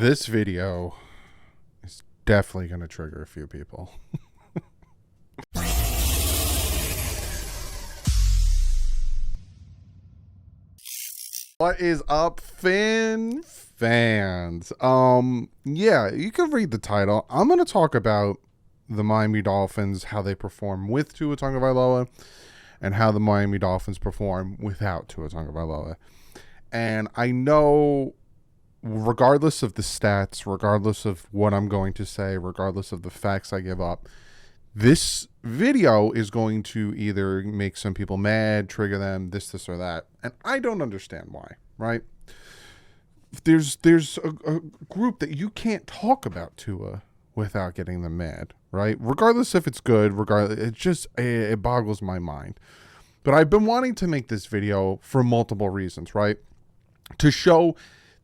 This video is definitely going to trigger a few people. What is up, fans? Yeah, you can read the title. I'm going to talk about the Miami Dolphins, how they perform with Tua Tagovailoa, and how the Miami Dolphins perform without Tua Tagovailoa. And I know, regardless of the stats, regardless of what I'm going to say, regardless of the facts I give up, this video is going to either make some people mad, trigger them, this, or that. And I don't understand why, right? There's a group that you can't talk about Tua without getting them mad, right? Regardless if it's good, it boggles my mind. But I've been wanting to make this video for multiple reasons, right? To show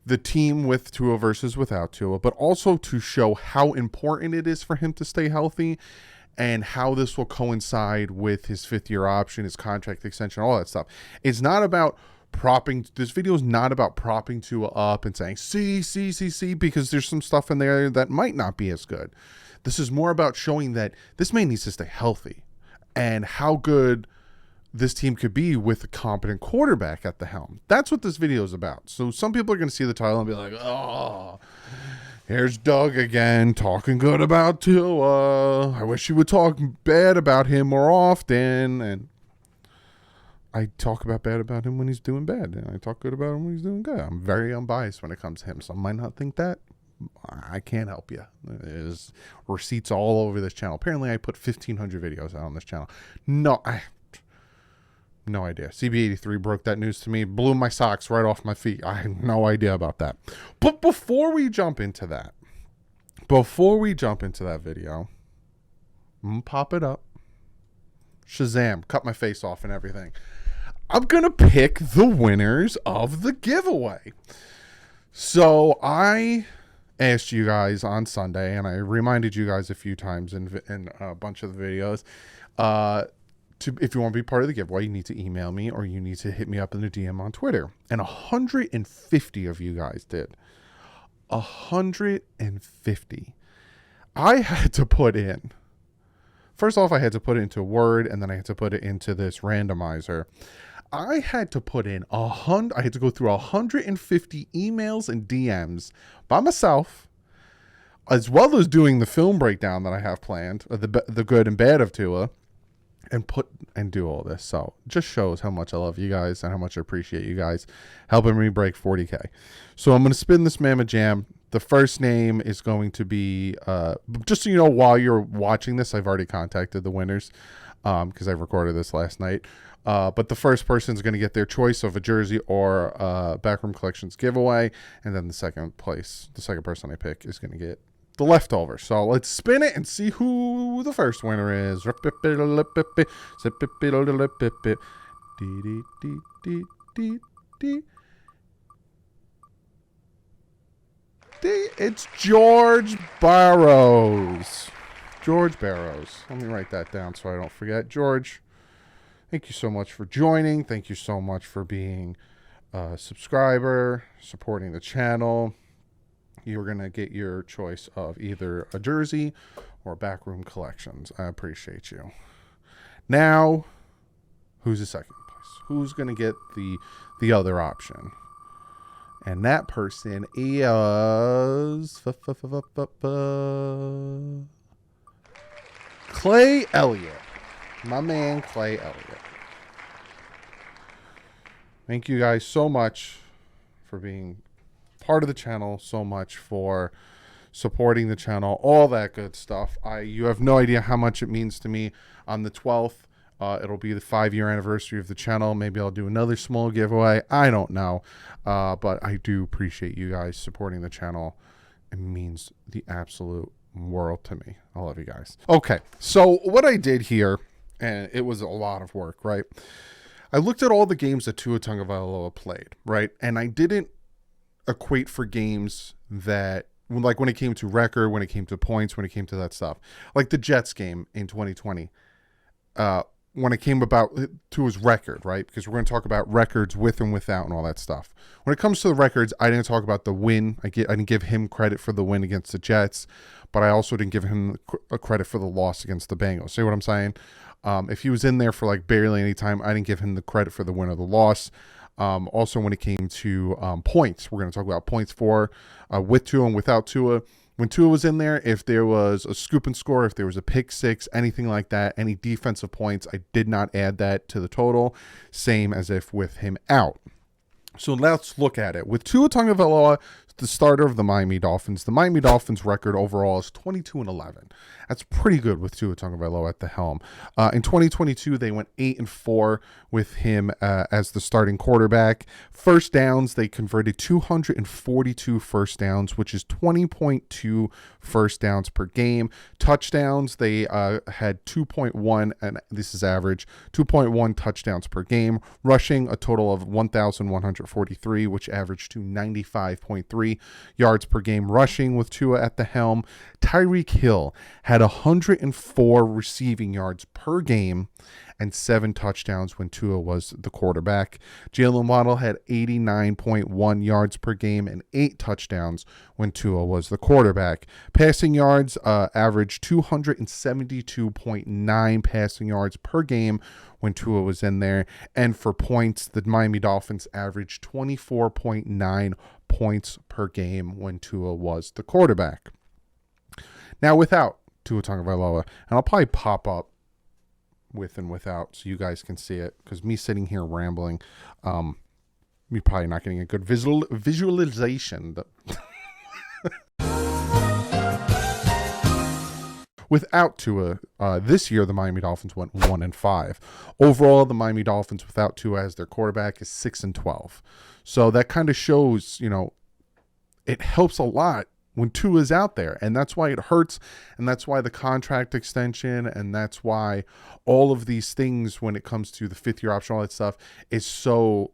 the team with Tua versus without Tua, but also to show how important it is for him to stay healthy and how this will coincide with his fifth-year option, his contract extension, all that stuff. It's not about this video is not about propping Tua up and saying, see, because there's some stuff in there that might not be as good. This is more about showing that this man needs to stay healthy and how good this team could be with a competent quarterback at the helm. That's what this video is about. So some people are going to see the title and be like, oh, here's Doug again talking good about Tua. I wish he would talk bad about him more often. And I talk bad about him when he's doing bad, and I talk good about him when he's doing good. I'm very unbiased when it comes to him. Some might not think that. I can't help you. There's receipts all over this channel. Apparently, I put 1,500 videos out on this channel. No idea. CB83 broke that news to me, blew my socks right off my feet. I have no idea about that. But before we jump into that video, I'm gonna pop it up. Shazam, cut my face off and everything. I'm going to pick the winners of the giveaway. So I asked you guys on Sunday, and I reminded you guys a few times in a bunch of the videos, if you want to be part of the giveaway, you need to email me or you need to hit me up in the DM on Twitter. And 150 of you guys did. 150. I had to put in. First off, I had to put it into Word, and then I had to put it into this randomizer. I had to put in I had to go through 150 emails and DMs by myself, as well as doing the film breakdown that I have planned, the good and bad of Tua, and do all this. So it just shows how much I love you guys and how much I appreciate you guys helping me break 40K. So I'm going to spin this Mammoth Jam. The first name is going to be, just so you know, while you're watching this, I've already contacted the winners because I recorded this last night. But the first person is going to get their choice of a jersey or Backroom Collections giveaway. And then the second person I pick is going to get the leftover. So let's spin it and see who the first winner is. It's George Barrows. George Barrows. Let me write that down so I don't forget. George, thank you so much for joining. Thank you so much for being a subscriber, supporting the channel. You're going to get your choice of either a jersey or Backroom Collections. I appreciate you. Now, who's the second place? Who's going to get the other option? And that person is Clay Elliott. My man, Clay Elliott. Thank you guys so much for being part of the channel, so much for supporting the channel, all that good stuff. You have no idea how much it means to me. On the 12th, it'll be the 5-year anniversary of the channel. Maybe I'll do another small giveaway. I don't know. But I do appreciate you guys supporting the channel. It means the absolute world to me. I love you guys. Okay, so what I did here, and it was a lot of work, right? I looked at all the games that Tua Tagovailoa played, right? And I didn't equate for games that, like when it came to record, when it came to points, when it came to that stuff. Like the Jets game in 2020. when it came about to his record, right? Because we're going to talk about records with and without and all that stuff. When it comes to the records, I didn't talk about the win. I didn't give him credit for the win against the Jets, but I also didn't give him a credit for the loss against the Bengals. See what I'm saying? If he was in there for like barely any time, I didn't give him the credit for the win or the loss. Also, when it came to points, we're going to talk about points for with Tua and without Tua. When Tua was in there, if there was a scoop and score, if there was a pick six, anything like that, any defensive points, I did not add that to the total. Same as if with him out. So let's look at it. With Tua Tagovailoa, the starter of the Miami Dolphins record overall is 22-11. That's pretty good with Tua Tagovailoa at the helm. In 2022, they went 8-4 with him as the starting quarterback. First downs, they converted 242 first downs, which is 20.2 first downs per game. Touchdowns, they had 2.1, and this is average, 2.1 touchdowns per game. Rushing, a total of 1,143, which averaged to 95.3 yards per game rushing with Tua at the helm. Tyreek Hill had 104 receiving yards per game and 7 touchdowns when Tua was the quarterback. Jalen Waddle had 89.1 yards per game and 8 touchdowns when Tua was the quarterback. Passing yards averaged 272.9 passing yards per game when Tua was in there. And for points, the Miami Dolphins averaged 24.9 points per game when Tua was the quarterback. Now, without Tua Tagovailoa, and I'll probably pop up with and without so you guys can see it, because me sitting here rambling, you're probably not getting a good visualization. Without Tua, this year the Miami Dolphins went 1-5. Overall, the Miami Dolphins without Tua as their quarterback is 6-12. So that kind of shows, it helps a lot when Tua is out there, and that's why it hurts, and that's why the contract extension, and that's why all of these things when it comes to the fifth-year option, all that stuff, is so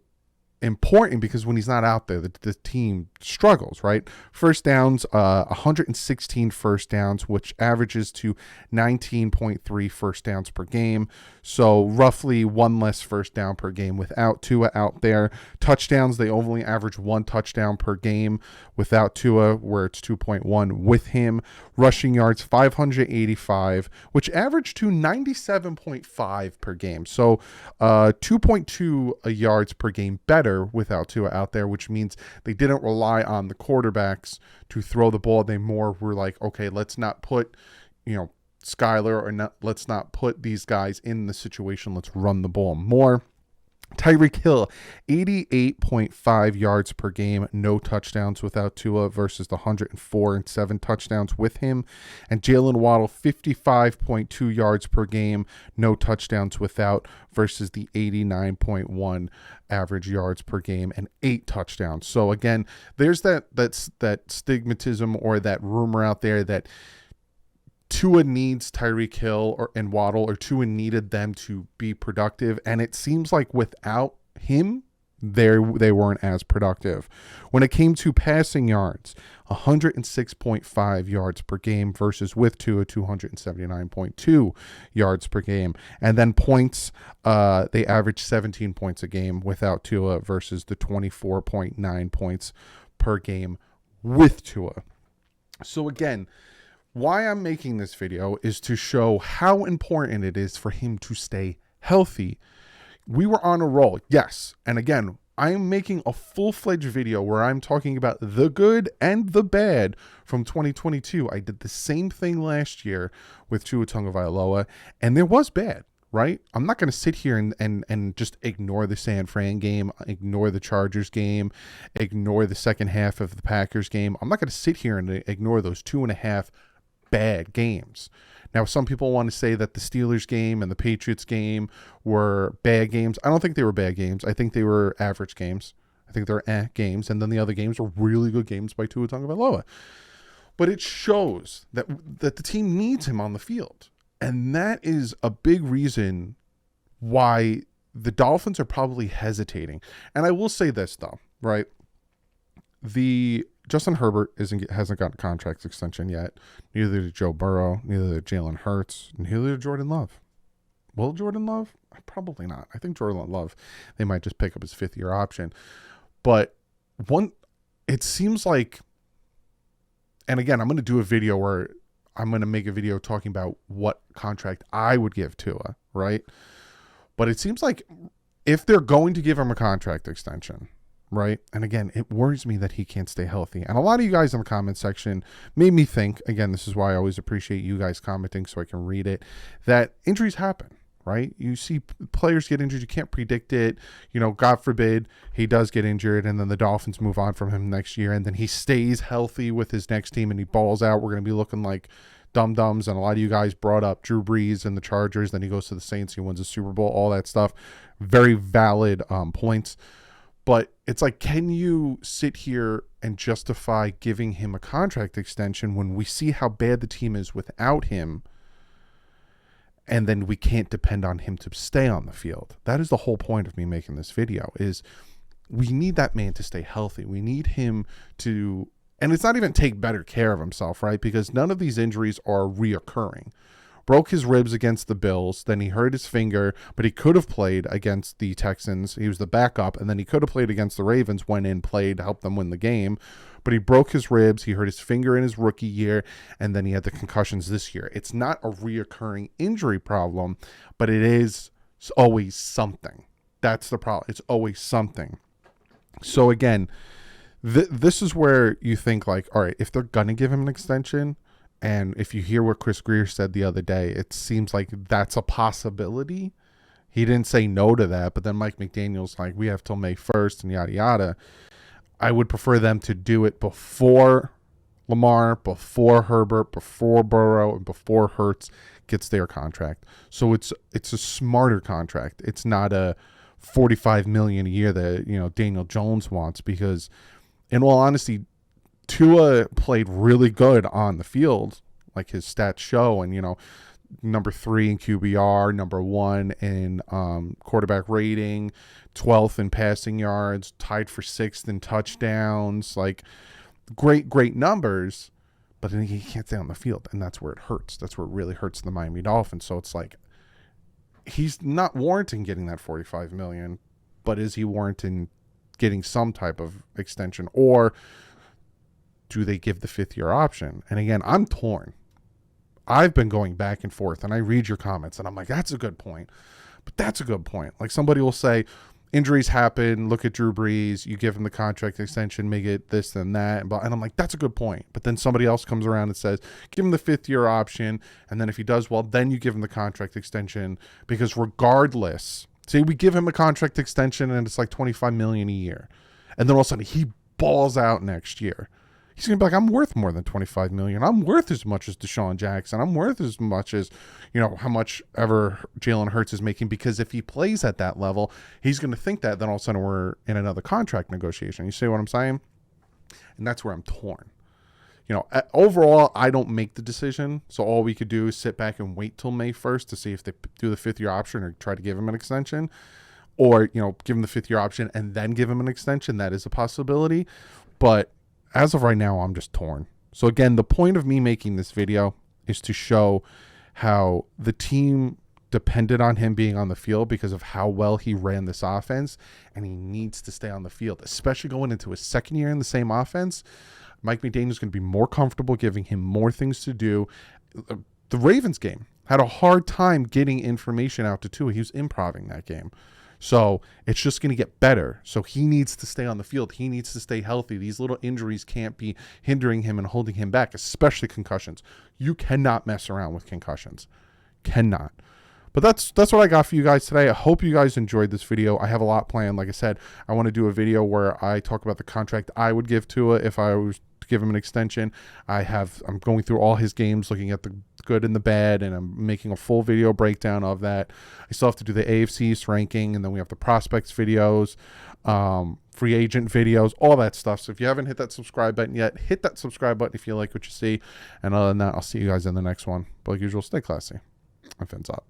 important, because when he's not out there, the team struggles, right? First downs, 116 first downs, which averages to 19.3 first downs per game. So roughly one less first down per game without Tua out there. Touchdowns, they only average 1 touchdown per game without Tua, where it's 2.1 with him. Rushing yards, 585, which averaged to 97.5 per game. So 2.2 yards per game better without Tua out there, which means they didn't rely on the quarterbacks to throw the ball. They more were like, okay, let's not put, Skyler, or not, let's not put these guys in the situation. Let's run the ball more. Tyreek Hill, 88.5 yards per game, no touchdowns without Tua versus the 104 and 7 touchdowns with him. And Jalen Waddle, 55.2 yards per game, no touchdowns without versus the 89.1 average yards per game and 8 touchdowns. So again, there's that stigmatism or that rumor out there that Tua needs Tyreek Hill and Waddle, or Tua needed them to be productive, and it seems like without him, they weren't as productive. When it came to passing yards, 106.5 yards per game versus with Tua, 279.2 yards per game. And then points, they averaged 17 points a game without Tua versus the 24.9 points per game with Tua. So again, why I'm making this video is to show how important it is for him to stay healthy. We were on a roll, yes. And again, I'm making a full-fledged video where I'm talking about the good and the bad from 2022. I did the same thing last year with Tua Tagovailoa, and there was bad, right? I'm not going to sit here and just ignore the San Fran game, ignore the Chargers game, ignore the second half of the Packers game. I'm not going to sit here and ignore those 2.5 bad games. Now, some people want to say that the Steelers game and the Patriots game were bad games. I don't think they were bad games. I think they were average games. I think they're games. And then the other games were really good games by Tua Tagovailoa. But it shows that the team needs him on the field. And that is a big reason why the Dolphins are probably hesitating. And I will say this, though, right? Justin Herbert hasn't gotten a contract extension yet. Neither did Joe Burrow, neither did Jalen Hurts, neither did Jordan Love. Will Jordan Love? Probably not. I think Jordan Love, they might just pick up his 5th-year option. But it seems like, and again, I'm going to do a video where I'm going to make a video talking about what contract I would give Tua, right? But it seems like if they're going to give him a contract extension, right? And again, it worries me that he can't stay healthy. And a lot of you guys in the comment section made me think, again, this is why I always appreciate you guys commenting so I can read it, that injuries happen, right? You see players get injured. You can't predict it. You know, God forbid he does get injured and then the Dolphins move on from him next year and then he stays healthy with his next team and he balls out. We're going to be looking like dum-dums. And a lot of you guys brought up Drew Brees and the Chargers. Then he goes to the Saints. He wins a Super Bowl, all that stuff. Very valid points. But it's like, can you sit here and justify giving him a contract extension when we see how bad the team is without him? And then we can't depend on him to stay on the field. That is the whole point of me making this video, is we need that man to stay healthy. We need him to, and it's not even take better care of himself, right? Because none of these injuries are reoccurring. Broke his ribs against the Bills, then he hurt his finger, but he could have played against the Texans. He was the backup, and then he could have played against the Ravens, went in, played, helped them win the game. But he broke his ribs, he hurt his finger in his rookie year, and then he had the concussions this year. It's not a reoccurring injury problem, but it is always something. That's the problem. It's always something. So again, this is where you think like, all right, if they're going to give him an extension, and if you hear what Chris Greer said the other day, it seems like that's a possibility. He didn't say no to that, but then Mike McDaniel's like, we have till May 1st and yada, yada. I would prefer them to do it before Lamar, before Herbert, before Burrow, and before Hurts gets their contract. So it's a smarter contract. It's not a $45 million a year that, you know, Daniel Jones wants, because in all honesty, Tua played really good on the field, like his stats show, and, you know, number 3 in QBR, number 1 in quarterback rating, 12th in passing yards, tied for 6th in touchdowns, like great numbers, but then he can't stay on the field, and that's where it hurts. That's where it really hurts the Miami Dolphins. So it's like, he's not warranting getting that $45 million, but is he warranting getting some type of extension, or do they give the 5th-year option? And again, I'm torn. I've been going back and forth, and I read your comments, and I'm like, that's a good point. But that's a good point. Like, somebody will say, injuries happen, look at Drew Brees, you give him the contract extension, make it this and that. And I'm like, that's a good point. But then somebody else comes around and says, give him the 5th-year option, and then if he does well, then you give him the contract extension, because regardless, say we give him a contract extension and it's like $25 million a year, and then all of a sudden he balls out next year. He's going to be like, I'm worth more than $25 million. I'm worth as much as Deshaun Jackson. I'm worth as much as, you know, how much ever Jalen Hurts is making, because if he plays at that level, he's going to think that, then all of a sudden we're in another contract negotiation. You see what I'm saying? And that's where I'm torn. You know, overall, I don't make the decision. So all we could do is sit back and wait till May 1st to see if they do the 5th-year option or try to give him an extension, or, you know, give him the 5th-year option and then give him an extension. That is a possibility. But as of right now, I'm just torn. So again, the point of me making this video is to show how the team depended on him being on the field because of how well he ran this offense, and he needs to stay on the field, especially going into his 2nd year in the same offense. Mike McDaniel's going to be more comfortable giving him more things to do. The Ravens game had a hard time getting information out to Tua. He was improvising that game. So it's just going to get better. So he needs to stay on the field. He needs to stay healthy. These little injuries can't be hindering him and holding him back, especially concussions. You cannot mess around with concussions. Cannot. But that's what I got for you guys today. I hope you guys enjoyed this video. I have a lot planned. Like I said, I want to do a video where I talk about the contract I would give Tua if I was to give him an extension. I'm going through all his games, looking at the good and the bad, and I'm making a full video breakdown of that. I still have to do the AFC East ranking, and then we have the prospects videos, free agent videos, all that stuff. So if you haven't hit that subscribe button yet, hit that subscribe button if you like what you see. And other than that, I'll see you guys in the next one. But like usual, stay classy and fins up.